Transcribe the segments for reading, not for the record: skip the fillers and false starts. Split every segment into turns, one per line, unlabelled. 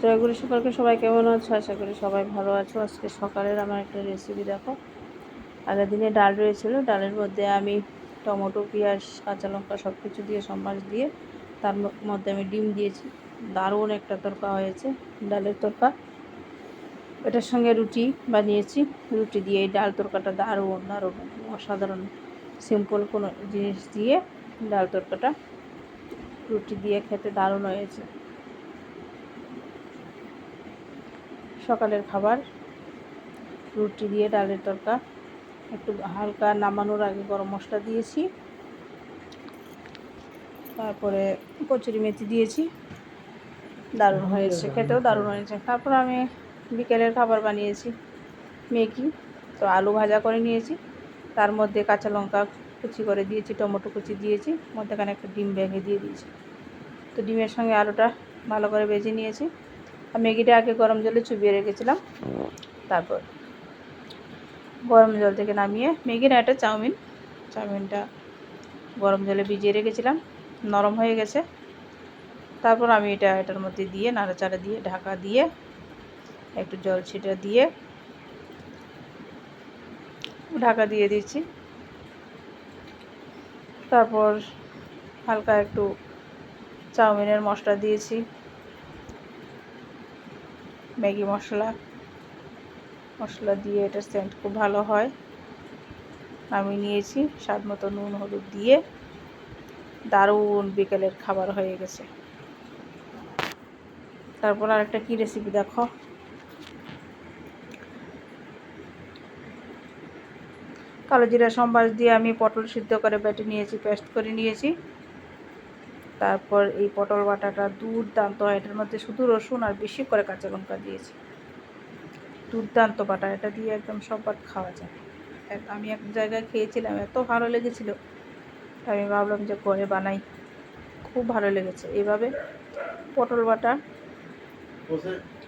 জয়গুরু সকলকে, সবাই কেমন আছো? আশা করি সবাই ভালো আছো। আজকে সকালের আমার একটা রেসিপি দেখো। আগের দিনে ডাল রয়েছিল, ডালের মধ্যে আমি টমেটো, পেঁয়াজ, কাঁচা লঙ্কা সব কিছু দিয়ে সম্বাস দিয়ে তার মধ্যে আমি ডিম দিয়েছি। দারুণ একটা তরকা হয়েছে, ডালের তরকা। এটার সঙ্গে রুটি বানিয়েছি, রুটি দিয়ে এই ডাল তরকাটা দারুণ দারুণ অসাধারণ। সিম্পল কোনো জিনিস দিয়ে ডাল তরকাটা রুটি দিয়ে খেতে দারুণ হয়েছে। সকালের খাবার রুটি দিয়ে ডালের তরকা। একটু হালকা নামানোর আগে গরম মশলা দিয়েছি, তারপরে কচুরি মেথি দিয়েছি, দারুণ হয়েছে, খেতেও দারুণ হয়েছে। তারপর আমি বিকেলের খাবার বানিয়েছি ম্যাগি। তো আলু ভাজা করে নিয়েছি, তার মধ্যে কাঁচা লঙ্কা কুচি করে দিয়েছি, টমেটো কুচি দিয়েছি, মধ্যেখানে একটা ডিম ভেঙে দিয়ে দিয়েছি। তো ডিমের সঙ্গে আলুটা ভালো করে ভেজে নিয়েছি। আর ম্যাগিটা আগে গরম জলে চুবিয়ে রেখেছিলাম, তারপর গরম জল থেকে নামিয়ে, ম্যাগি না, এটা চাউমিনটা গরম জলে ভিজিয়ে রেখেছিলাম, নরম হয়ে গেছে। তারপর আমি এটার মধ্যে দিয়ে নাড়াচাড়া দিয়ে ঢাকা দিয়ে একটু জল ছিটা দিয়ে ঢাকা দিয়ে দিচ্ছি। তারপর হালকা একটু চাউমিনের মশলা দিয়েছি, ম্যাগি মশলা দিয়ে এটার সেন্ট খুব ভালো হয়। আমি নিয়েছি স্বাদ মতো নুন হলুদ দিয়ে, দারুণ বিকেলের খাবার হয়ে গেছে। তারপর আরেকটা কি রেসিপি দেখো। কালো জিরা সম্বাস দিয়ে আমি পটল সিদ্ধ করে বেটে নিয়েছি, পেস্ট করে নিয়েছি। তারপর এই পটল বাটাটা দুর্দান্ত হয়, এটার মধ্যে শুধু রসুন আর বেশি করে কাঁচা লঙ্কা দিয়েছি। দুর্দান্ত বাটা, এটা দিয়ে একদম সব ভাত খাওয়া যায়। আমি এক জায়গায় খেয়েছিলাম, এত ভালো লেগেছিল, আমি ভাবলাম যে ঘরে বানাই, খুব ভালো লেগেছে। এইভাবে পটল বাটা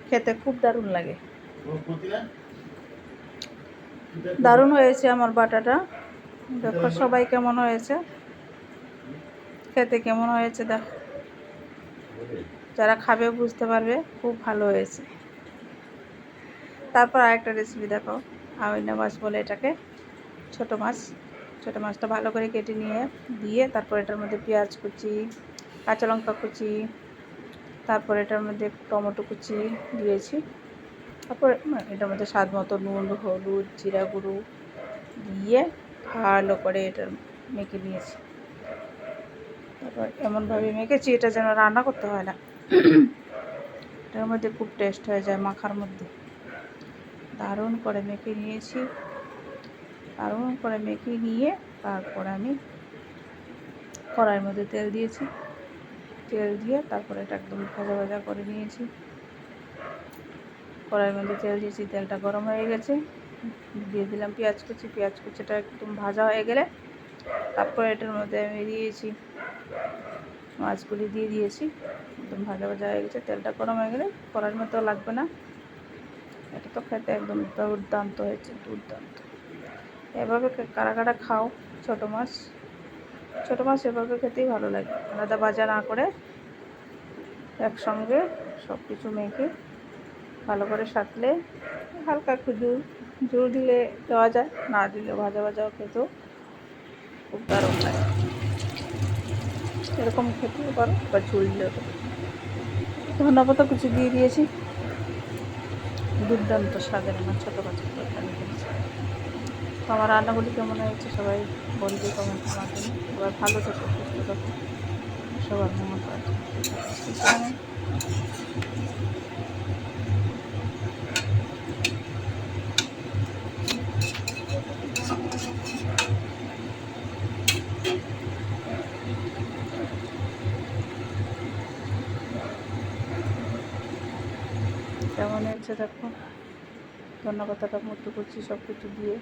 খেতে খুব দারুণ লাগে, দারুণ হয়েছে আমার বাটাটা। দেখো সবাই কেমন হয়েছে, খেতে কেমন হয়েছে দেখো, যারা খাবে বুঝতে পারবে খুব ভালো হয়েছে। তারপর আরেকটা রেসিপি দেখো, আমিনা মাছ বলে এটাকে, ছোট মাছটা ভালো করে কেটে দিয়ে তারপর এটার মধ্যে পেঁয়াজ কুচি, কাঁচা লঙ্কা কুচি, তারপর এটার মধ্যে টমেটো কুচি দিয়েছি। তারপর এটার মধ্যে স্বাদ মতো নুন হলুদ জিরা গুঁড়ো দিয়ে ভালো করে এটা মেখে নিয়েছি। তারপর এমনভাবে মেখেছি এটা যেন রান্না করতে হয় না, এটার মধ্যে খুব টেস্ট হয়ে যায় মাখার মধ্যে। দারুণ করে মেখে নিয়েছি, দারুণ করে মেখে নিয়ে তারপর আমি কড়াইয়ের মধ্যে তেল দিয়েছি, তেল দিয়ে তারপরে এটা একদম ভাজা ভাজা করে নিয়েছি। কড়াইয়ের মধ্যে তেল দিয়েছি, তেলটা গরম হয়ে গেছে, দিয়ে দিলাম পেঁয়াজ কুচিটা একদম ভাজা হয়ে গেলে তারপরে এটার মধ্যে আমি দিয়েছি মাছগুলি দিয়ে দিয়েছি। একদম ভাজা ভাজা হয়ে গেছে, তেলটা গরম হয়ে গেলে কড়াইয়ের মতো লাগবে না। এটা তো খেতে একদম দুর্দান্ত হয়েছে, দুর্দান্ত। এভাবে কারা কারা খাও ছোট মাছ এভাবে খেতেই ভালো লাগে, আলাদা ভাজা না করে একসঙ্গে সব কিছু মেখে ভালো করে সাঁতলে হালকা একটু জল দিলে দেওয়া যায়, না দিলে ভাজা ভাজাও খেতেও খুব দারুণ লাগে। এরকম খেতেও পারো বা ঝোল দিলেও পারো। ধন্যা পাতা কুচি দিয়ে দিয়েছি, দুর্দান্ত স্বাদের আমার ছোটো মাছের তরকারি করেছি। তো আমার রান্নাগুলি কেমন হয়েছে সবাই বলবে কমেন্টের মাধ্যমে। সবাই ভালো থেকো, সুস্থ থাকো, সবার মঙ্গল প্রার্থনা। কেমন হয়েছে দেখো, ধন্যবাদটা মতো করছি সব কিছু দিয়ে।